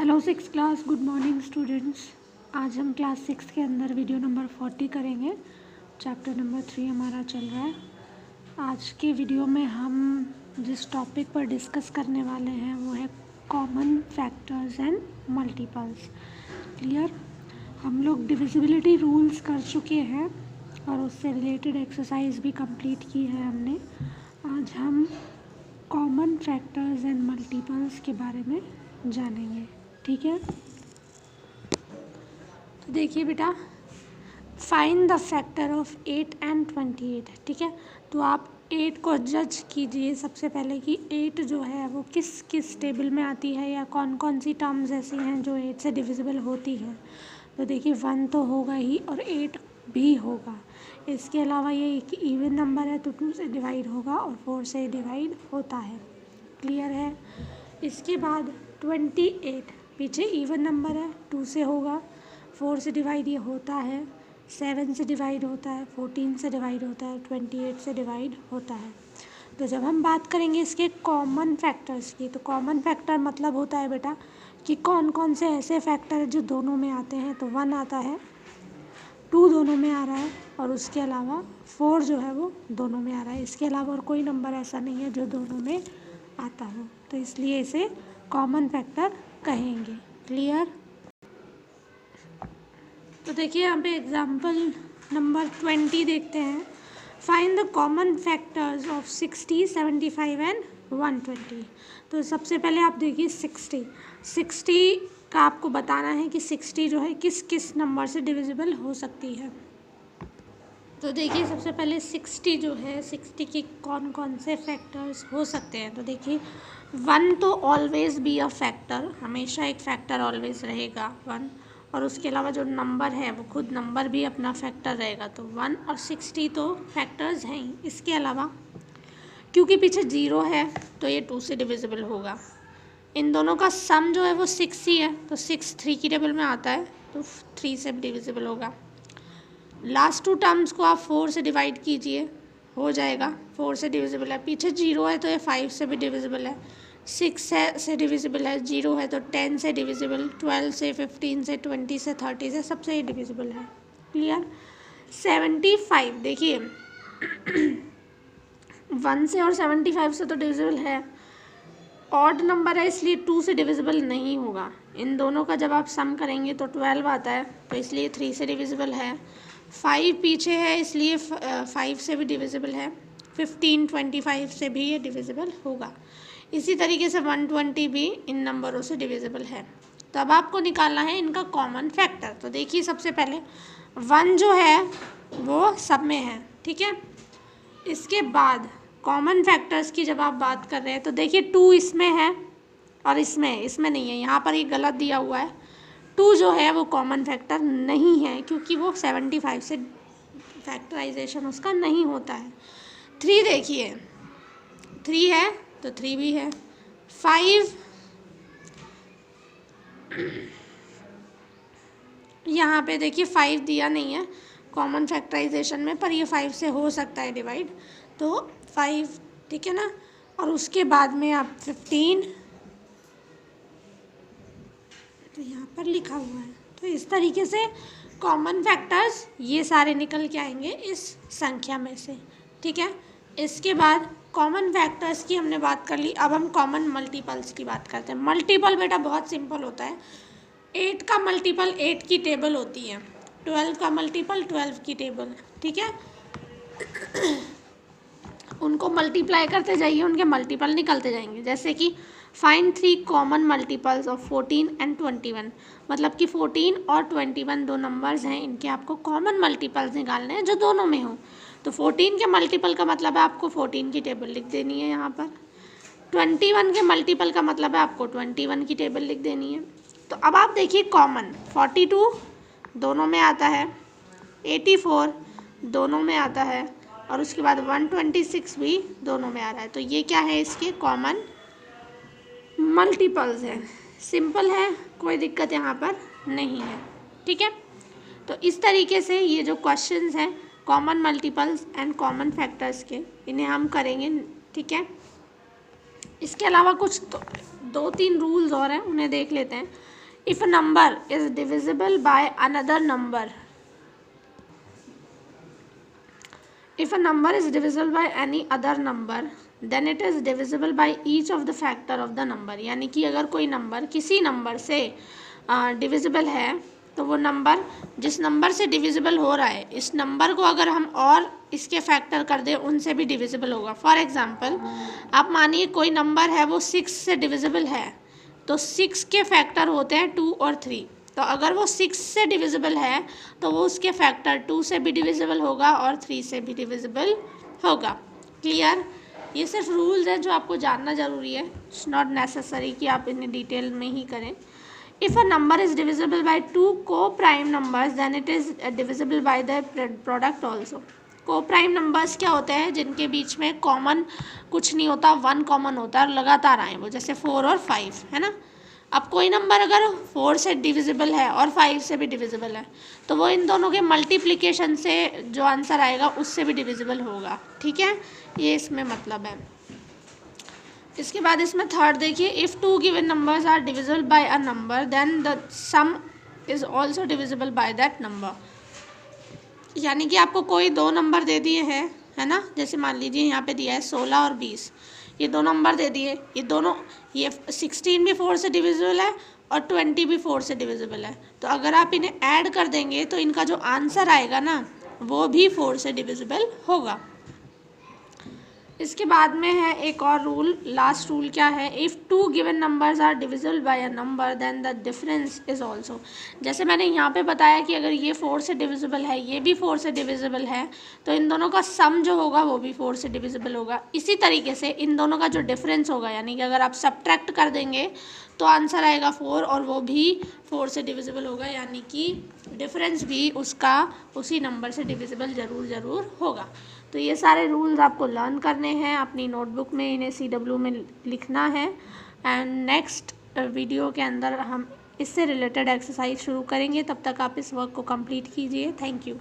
Hello six class, good morning students. आज हम class 6 के अंदर वीडियो नंबर 40 करेंगे। चैप्टर नंबर 3 हमारा चल रहा है। आज के वीडियो में हम जिस टॉपिक पर डिस्कस करने वाले हैं वो है common factors and multiples. Clear? हम लोग डिविजिबिलिटी रूल्स कर चुके हैं और उससे रिलेटेड एक्सरसाइज भी कंप्लीट की है हमने। आज हम कॉमन फैक्टर्स एंड मल्टीपल्स के बारे में जानेंगे। ठीक है, तो देखिए बेटा, find the factor of 8 and 28। ठीक है, तो आप 8 को जज कीजिए सबसे पहले कि 8 जो है वो किस किस टेबल में आती है या कौन कौन सी टर्म्स ऐसी हैं जो 8 से डिविजिबल होती है। तो देखिए 1 तो होगा ही और 8 भी होगा। इसके अलावा ये एक इवन नंबर है तो 2 से डिवाइड होगा और 4 से डिवाइड होता है। क्लियर है? इसके बाद 28 पीछे इवन नंबर है, 2 से होगा, 4 से डिवाइड ये होता है, 7 से डिवाइड होता है, 14 से डिवाइड होता है, 28 से डिवाइड होता है। तो जब हम बात करेंगे इसके कॉमन फैक्टर्स की, तो कॉमन फैक्टर मतलब होता है बेटा कि कौन कौन से ऐसे फैक्टर हैं जो दोनों में आते हैं। तो 1 आता है, 2 दोनों में आ रहा है और उसके अलावा 4 जो है वो दोनों में आ रहा है। इसके अलावा और कोई नंबर ऐसा नहीं है जो दोनों में आता हो, तो इसलिए इसे कॉमन फैक्टर कहेंगे। क्लियर? तो देखिए यहाँ पे एग्जाम्पल नंबर 20 देखते हैं। Find the common factors of 60, 75 and 120। तो सबसे पहले आप देखिए 60 का आपको बताना है कि 60 जो है किस किस नंबर से डिविजिबल हो सकती है। तो देखिए सबसे पहले 60 जो है, 60 के कौन कौन से फैक्टर्स हो सकते हैं। तो देखिए 1 तो ऑलवेज बी अ फैक्टर, हमेशा एक फैक्टर ऑलवेज रहेगा 1, और उसके अलावा जो नंबर है वो खुद नंबर भी अपना फैक्टर रहेगा। तो 1 और 60 तो फैक्टर्स हैं ही। इसके अलावा क्योंकि पीछे 0 है तो ये 2 से डिविजिबल होगा। इन दोनों का सम जो है वो 6 ही है, तो 6 3 की टेबल में आता है तो 3 से डिविजिबल होगा। लास्ट 2 टर्म्स को आप 4 से डिवाइड कीजिए, हो जाएगा, 4 से डिविजिबल है। पीछे 0 है तो ये 5 से भी डिविजिबल है, 6 से डिविजिबल है, 0 है तो 10 से डिविजिबल, 12 से, 15 से, 20 से, 30 से, सबसे ही डिविजिबल है। क्लियर? 75 देखिए 1 से और 75 से तो डिविजिबल है, ऑड नंबर है इसलिए 2 से डिविजिबल नहीं होगा। इन दोनों का जब आप सम करेंगे तो 12 आता है, तो इसलिए 3 से डिविजिबल है। 5 पीछे है इसलिए 5 से भी डिविजिबल है, 15, 25 से भी ये डिविजिबल होगा। इसी तरीके से 120 भी इन नंबरों से डिविजिबल है। तो अब आपको निकालना है इनका कॉमन फैक्टर। तो देखिए सबसे पहले 1 जो है वो सब में है, ठीक है। इसके बाद कॉमन फैक्टर्स की जब आप बात कर रहे हैं तो देखिए 2 इसमें है और इसमें नहीं है, यहाँ पर ये गलत दिया हुआ है। 2 जो है वो कॉमन फैक्टर नहीं है क्योंकि वो 75 से फैक्टराइजेशन उसका नहीं होता है। 3 देखिए 3 है तो 3 भी है। 5 यहाँ पे देखिए 5 दिया नहीं है कॉमन फैक्टराइजेशन में, पर ये 5 से हो सकता है डिवाइड, तो 5, ठीक है ना। और उसके बाद में आप 15, तो यहाँ पर लिखा हुआ है। तो इस तरीके से कॉमन फैक्टर्स ये सारे निकल के आएंगे इस संख्या में से, ठीक है। इसके बाद कॉमन फैक्टर्स की हमने बात कर ली, अब हम कॉमन मल्टीपल्स की बात करते हैं। मल्टीपल बेटा बहुत सिंपल होता है। 8 का मल्टीपल 8 की टेबल होती है, 12 का मल्टीपल 12 की टेबल, ठीक है। उनको मल्टीप्लाई करते जाइए, उनके मल्टीपल निकलते जाएंगे। जैसे कि find 3 common multiples of 14 and 21, मतलब कि 14 और 21 दो नंबर्स हैं, इनके आपको कॉमन मल्टीपल्स निकालने हैं जो दोनों में हो। तो 14 के मल्टीपल का मतलब है आपको 14 की टेबल लिख देनी है यहाँ पर। 21 के मल्टीपल का मतलब है आपको 21 की टेबल लिख देनी है। तो अब आप देखिए कॉमन 42 दोनों में आता है, 84 दोनों में आता है, और उसके बाद 126 भी दोनों में आ रहा है। तो ये क्या है, इसके कॉमन मल्टीपल्स है। सिंपल है, कोई दिक्कत यहाँ पर नहीं है, ठीक है। तो इस तरीके से ये जो क्वेश्चंस हैं common multiples and common factors के, इन्हें हम करेंगे, ठीक है। इसके अलावा कुछ 2-3 रूल्स और हैं, उन्हें देख लेते हैं। If a number is divisible by another number, if a number is divisible by any other number then it is divisible by each of the factor of the number। यानी कि अगर कोई नंबर किसी नंबर से divisible है तो वो number जिस नंबर से डिविजिबल हो रहा है इस नंबर को अगर हम और इसके फैक्टर कर दें उनसे भी डिविजिबल होगा। फॉर एग्जांपल आप मानिए कोई नंबर है वो 6 से डिविजिबल है, तो 6 के फैक्टर होते हैं 2 और 3, तो अगर वो 6 से डिविजिबल है तो वो उसके फैक्टर 2 से भी डिविजिबल होगा और 3 से भी डिविजिबल होगा। क्लियर? ये सिर्फ रूल्स हैं जो आपको जानना ज़रूरी है, इट्स नॉट नेसेसरी कि आप इन्हें डिटेल में ही करें। If a number is divisible by 2 coprime numbers then it is divisible by the product also. Coprime numbers क्या होते हैं? जिनके बीच में कॉमन कुछ नहीं होता, 1 कॉमन होता है और लगातार आए वो, जैसे 4 और 5 है ना। अब कोई नंबर अगर 4 से डिविजिबल है और 5 से भी डिविजिबल है तो वो इन दोनों के मल्टीप्लिकेशन से जो आंसर आएगा उससे भी डिविजिबल होगा। ठीक है, ये इसमें मतलब है। इसके बाद इसमें थर्ड देखिए, if 2 given numbers are divisible by a number then the sum is also divisible by that number. यानी कि आपको कोई 2 नंबर दे दिए हैं, है ना, जैसे मान लीजिए यहाँ पे दिया है 16 और 20, ये 2 नंबर दे दिए, ये दोनों, ये 16 भी 4 से डिविजिबल है और 20 भी 4 से डिविजिबल है, तो अगर आप इन्हें ऐड कर देंगे तो इनका जो आंसर आएगा ना वो भी 4 से डिविजिबल होगा। इसके बाद में है एक और रूल, लास्ट रूल क्या है, if 2 given numbers are divisible by a number then the difference is also. जैसे मैंने यहाँ पे बताया कि अगर ये 4 से डिविजिबल है, ये भी 4 से डिविजिबल है, तो इन दोनों का सम जो होगा वो भी 4 से डिविजिबल होगा। इसी तरीके से इन दोनों का जो डिफरेंस होगा, यानी कि अगर आप सब्ट्रैक्ट कर देंगे तो आंसर आएगा 4 और वो भी 4 से डिविजिबल होगा, यानी कि डिफरेंस भी उसका उसी नंबर से डिविजिबल ज़रूर होगा। तो ये सारे रूल्स आपको लर्न करने हैं, अपनी नोटबुक में इन्हें CW में लिखना है एंड नेक्स्ट वीडियो के अंदर हम इससे रिलेटेड एक्सरसाइज शुरू करेंगे। तब तक आप इस वर्क को कंप्लीट कीजिए। Thank you.